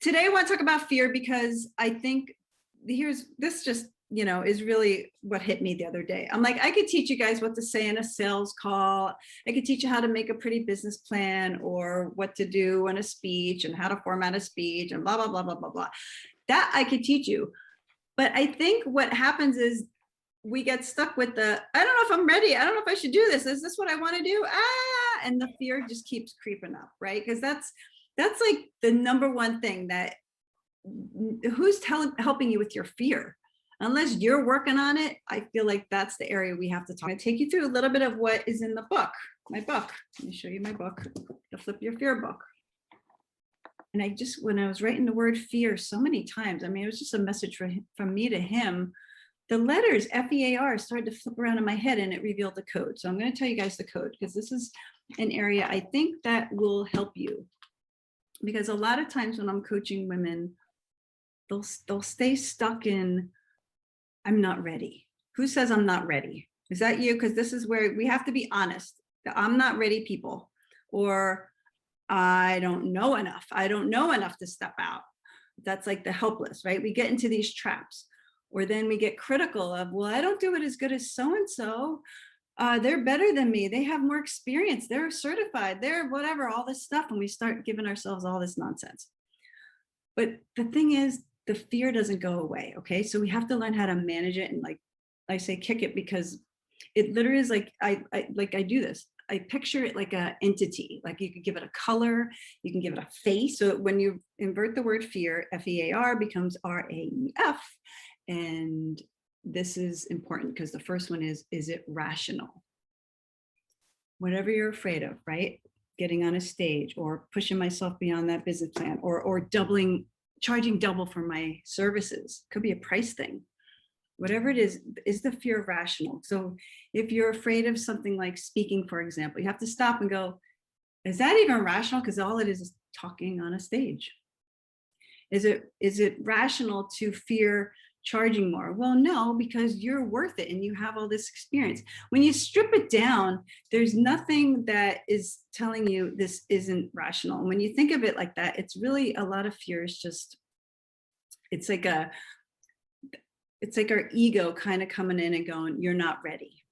today I want to talk about fear because I think this just, is really what hit me the other day. I'm like, I could teach you guys what to say in a sales call. I could teach you how to make a pretty business plan or what to do in a speech and how to format a speech and blah, blah, blah, blah, blah, blah. That I could teach you. But I think what happens is we get stuck with I don't know if I'm ready. I don't know if I should do this. Is this what I want to do? And the fear just keeps creeping up, right? Because that's like the number one thing that who's helping you with your fear? Unless you're working on it, I feel like that's the area we have to talk. I'm going to take you through a little bit of what is in the book, my book. Let me show you my book, the Flip Your Fear book. And when I was writing the word fear so many times, I mean, it was just a message from me to him. The letters F-E-A-R started to flip around in my head and it revealed the code. So I'm going to tell you guys the code because this is an area I think that will help you. Because a lot of times when I'm coaching women, they'll stay stuck in, I'm not ready. Who says I'm not ready? Is that you? Because this is where we have to be honest. The I'm not ready people, or I don't know enough. I don't know enough to step out. That's like the helpless, right? We get into these traps, or then we get critical of, well, I don't do it as good as so-and-so. They're better than me. They have more experience. They're certified. They're whatever, all this stuff. And we start giving ourselves all this nonsense. But the thing is, the fear doesn't go away. Okay. So we have to learn how to manage it. And like I say, kick it, because it literally is like, I do this. I picture it like an entity, like you could give it a color, you can give it a face. So when you invert the word fear, F-E-A-R becomes R-A-E-F. And this is important because the first one is it rational? Whatever you're afraid of, right? Getting on a stage or pushing myself beyond that business plan or charging double for my services. Could be a price thing. Whatever it is the fear rational? So if you're afraid of something like speaking, for example, you have to stop and go, is that even rational? Because all it is talking on a stage. Is it rational to fear charging more? Well, no, because you're worth it and you have all this experience. When you strip it down, there's nothing that is telling you this isn't rational. And when you think of it like that, it's really a lot of fear is just, it's like our ego kind of coming in and going, you're not ready.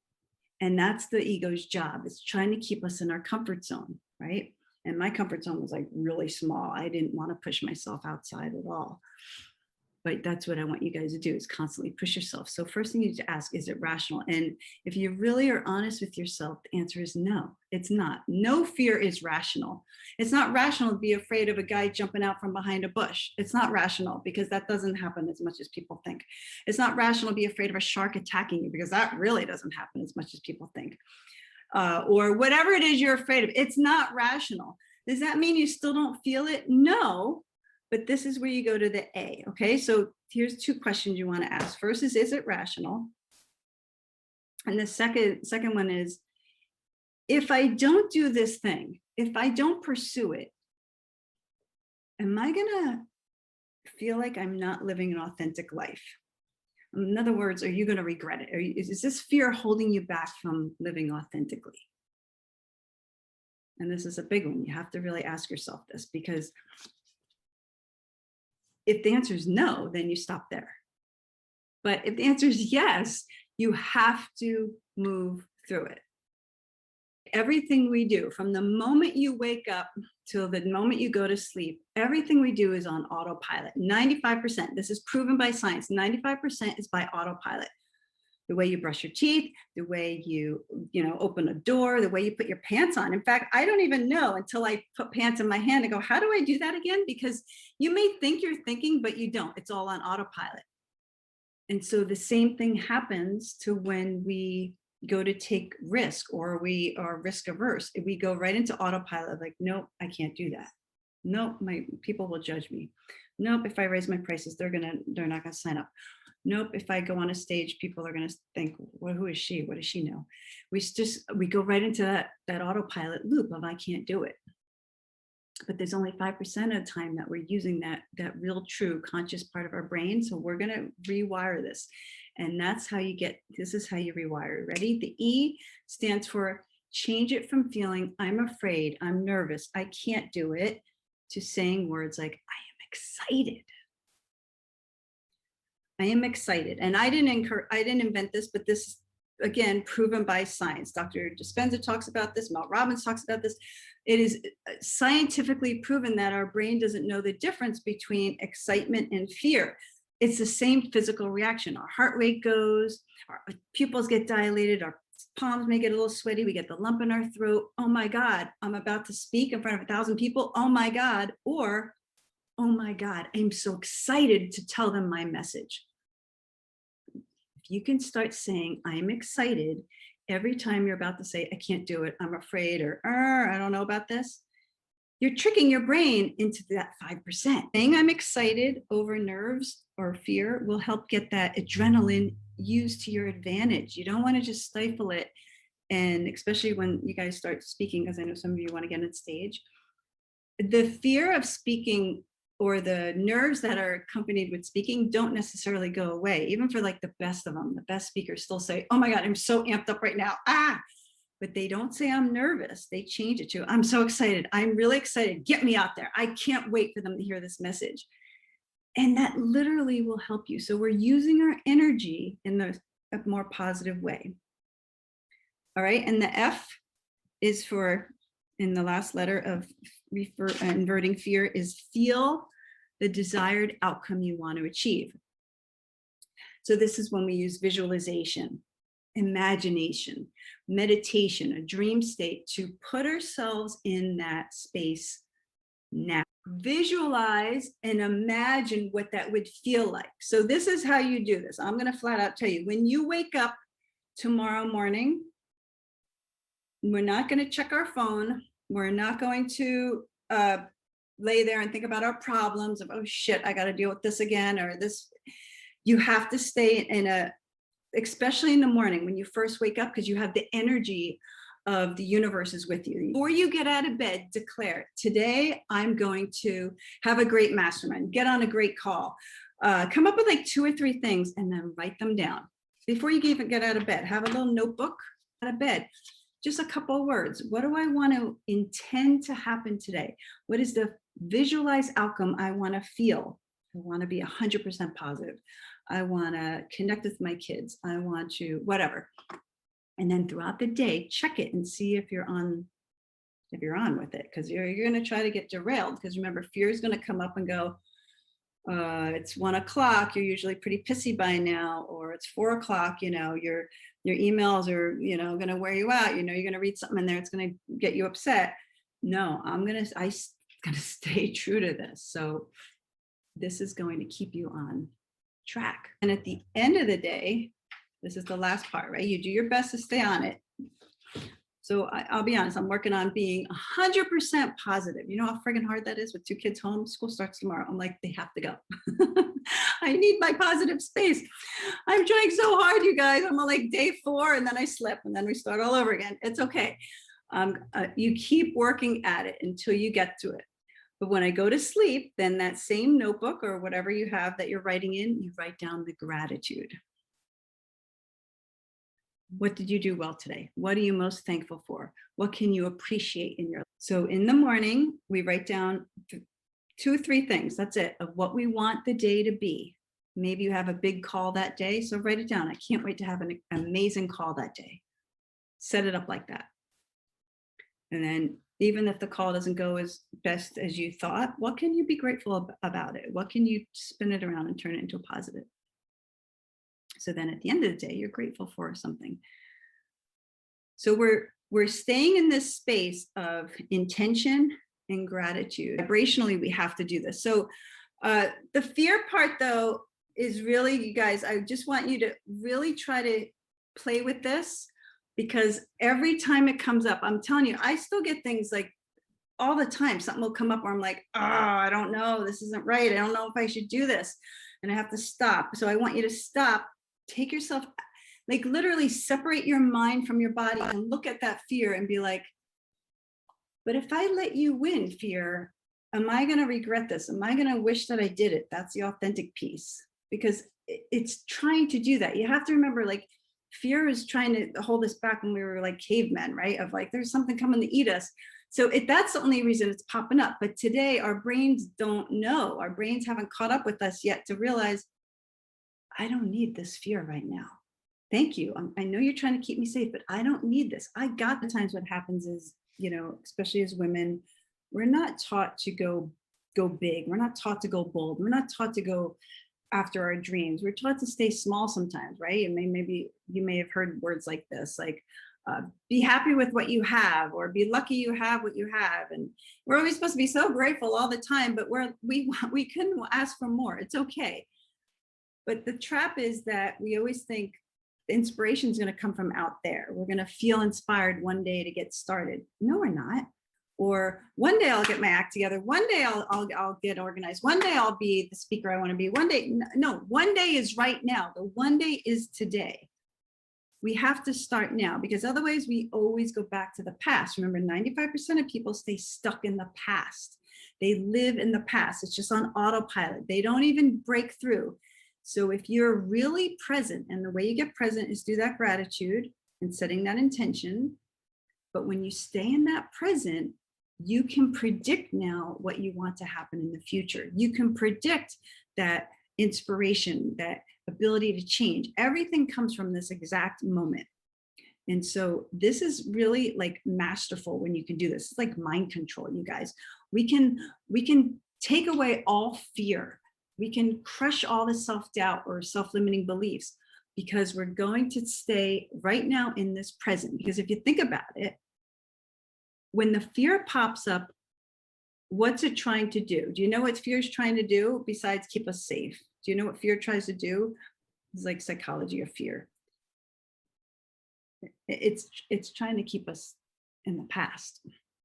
And that's the ego's job. It's trying to keep us in our comfort zone, right? And my comfort zone was like really small. I didn't want to push myself outside at all. But that's what I want you guys to do, is constantly push yourself. So first thing you need to ask, is it rational? And if you really are honest with yourself, the answer is no, it's not. No fear is rational. It's not rational to be afraid of a guy jumping out from behind a bush. It's not rational because that doesn't happen as much as people think. It's not rational to be afraid of a shark attacking you because that really doesn't happen as much as people think. Or whatever it is you're afraid of, it's not rational. Does that mean you still don't feel it? No. But this is where you go to the A, okay? So here's two questions you want to ask. First is it rational? And the second one is, if I don't do this thing, if I don't pursue it, am I gonna feel like I'm not living an authentic life? In other words, are you gonna regret it? Is this fear holding you back from living authentically? And this is a big one. You have to really ask yourself this, because if the answer is no, then you stop there. But if the answer is yes, you have to move through it. Everything we do, from the moment you wake up till the moment you go to sleep, everything we do is on autopilot. 95%, this is proven by science, 95% is by autopilot. The way you brush your teeth, the way you open a door, the way you put your pants on. In fact, I don't even know until I put pants in my hand and go, how do I do that again? Because you may think you're thinking, but you don't. It's all on autopilot. And so the same thing happens to when we go to take risk, or we are risk averse. If we go right into autopilot, like, nope, I can't do that. Nope, my people will judge me. Nope, if I raise my prices, they're not gonna sign up. Nope, if I go on a stage, people are going to think, well, who is she? What does she know? We go right into that autopilot loop of I can't do it. But there's only 5% of the time that we're using that real true conscious part of our brain. So we're going to rewire this. And that's how this is how you rewire. Ready? The E stands for change it from feeling I'm afraid, I'm nervous, I can't do it, to saying words like I am excited. I am excited. And I didn't invent this, but this, again, proven by science. Dr. Dispenza talks about this. Mel Robbins talks about this. It is scientifically proven that our brain doesn't know the difference between excitement and fear. It's the same physical reaction. Our heart rate goes, our pupils get dilated, our palms may get a little sweaty, we get the lump in our throat. Oh my God, I'm about to speak in front of 1,000 people. Oh my God. Or, oh my God, I'm so excited to tell them my message. If you can start saying, I'm excited, every time you're about to say, I can't do it, I'm afraid, or I don't know about this, you're tricking your brain into that 5%. Saying I'm excited over nerves or fear will help get that adrenaline used to your advantage. You don't want to just stifle it. And especially when you guys start speaking, because I know some of you want to get on stage, the fear of speaking or the nerves that are accompanied with speaking don't necessarily go away. Even for like the best of them, the best speakers still say, oh my God, I'm so amped up right now. But they don't say I'm nervous. They change it to, I'm so excited. I'm really excited. Get me out there. I can't wait for them to hear this message. And that literally will help you. So we're using our energy in a more positive way. All right. And the F is for, in the last letter of inverting fear, is feel the desired outcome you want to achieve. So this is when we use visualization, imagination, meditation, a dream state to put ourselves in that space now. Visualize and imagine what that would feel like. So this is how you do this. I'm going to flat out tell you, when you wake up tomorrow morning, we're not going to check our phone. We're not going to lay there and think about our problems of, oh shit, I got to deal with this again, or this. You have to stay in especially in the morning when you first wake up, because you have the energy of the universe is with you. Before you get out of bed, declare, today I'm going to have a great mastermind, get on a great call, come up with like 2 or 3 things and then write them down. Before you even get out of bed, have a little notebook out of bed. Just a couple of words. What do I want to intend to happen today? What is the visualized outcome I want to feel? I want to be 100% positive. I want to connect with my kids. I want to, whatever. And then throughout the day, check it and see if you're on with it. Because you're going to try to get derailed. Because remember, fear is going to come up and go, it's 1 o'clock. You're usually pretty pissy by now, or it's 4 o'clock. You know, your emails are, going to wear you out. You're going to read something in there. It's going to get you upset. No, I'm going to stay true to this. So this is going to keep you on track. And at the end of the day, this is the last part, right? You do your best to stay on it. So I'll be honest, I'm working on being 100% positive. You know how friggin' hard that is with 2 kids home? School starts tomorrow. I'm like, they have to go. I need my positive space. I'm trying so hard, you guys. I'm on like day 4 and then I slip and then we start all over again. It's okay. You keep working at it until you get to it. But when I go to sleep, then that same notebook or whatever you have that you're writing in, you write down the gratitude. What did you do well today? What are you most thankful for? What can you appreciate in your life? So in the morning, we write down 2 or 3 things. That's it, of what we want the day to be. Maybe you have a big call that day, so write it down. I can't wait to have an amazing call that day. Set it up like that. And then even if the call doesn't go as best as you thought, what can you be grateful about it? What can you spin it around and turn it into a positive? So then at the end of the day, you're grateful for something. So we're staying in this space of intention and gratitude. Vibrationally, we have to do this. So the fear part, though, is really, you guys, I just want you to really try to play with this, because every time it comes up, I'm telling you, I still get things like all the time. Something will come up where I'm like, oh, I don't know, this isn't right. I don't know if I should do this. And I have to stop. So I want you to stop. Take yourself, like literally separate your mind from your body and look at that fear and be like, but if I let you win, fear, am I going to regret this? Am I going to wish that I did it? That's the authentic piece, because it's trying to do that. You have to remember, like, fear is trying to hold us back when we were like cavemen, right? Of like, there's something coming to eat us. So that's the only reason it's popping up. But today our brains don't know. Our brains haven't caught up with us yet to realize, I don't need this fear right now. Thank you. I know you're trying to keep me safe, but I don't need this. I got the times what happens is, especially as women, we're not taught to go big. We're not taught to go bold. We're not taught to go after our dreams. We're taught to stay small sometimes, right? And maybe you may have heard words like this, like be happy with what you have, or be lucky you have what you have. And we're always supposed to be so grateful all the time, but we couldn't ask for more. It's okay. But the trap is that we always think the inspiration is going to come from out there. We're going to feel inspired one day to get started. No, we're not. Or one day I'll get my act together. One day I'll get organized. One day I'll be the speaker I want to be. One day, no, one day is right now. The one day is today. We have to start now, because otherwise we always go back to the past. Remember, 95% of people stay stuck in the past. They live in the past. It's just on autopilot. They don't even break through. So if you're really present, and the way you get present is through that gratitude and setting that intention. But when you stay in that present, you can predict now what you want to happen in the future. You can predict that inspiration, that ability to change. Everything comes from this exact moment. And so this is really like masterful when you can do this. It's like mind control, you guys. We can take away all fear. We can crush all the self-doubt or self-limiting beliefs, because we're going to stay right now in this present. Because if you think about it, when the fear pops up, what's it trying to do? Do you know what fear is trying to do besides keep us safe? Do you know what fear tries to do? It's like psychology of fear. It's trying to keep us in the past.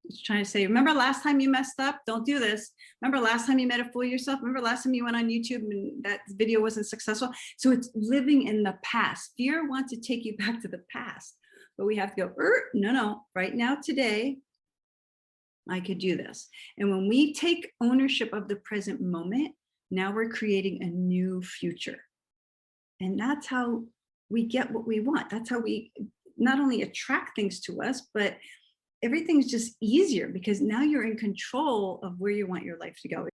It's trying to say, remember last time you messed up? Don't do this. Remember last time you made a fool of yourself? Remember last time you went on YouTube and that video wasn't successful? So it's living in the past. Fear wants to take you back to the past, but we have to go, no, right now, today, I could do this. And when we take ownership of the present moment, now we're creating a new future. And that's how we get what we want. That's how we not only attract things to us, but everything's just easier, because now you're in control of where you want your life to go.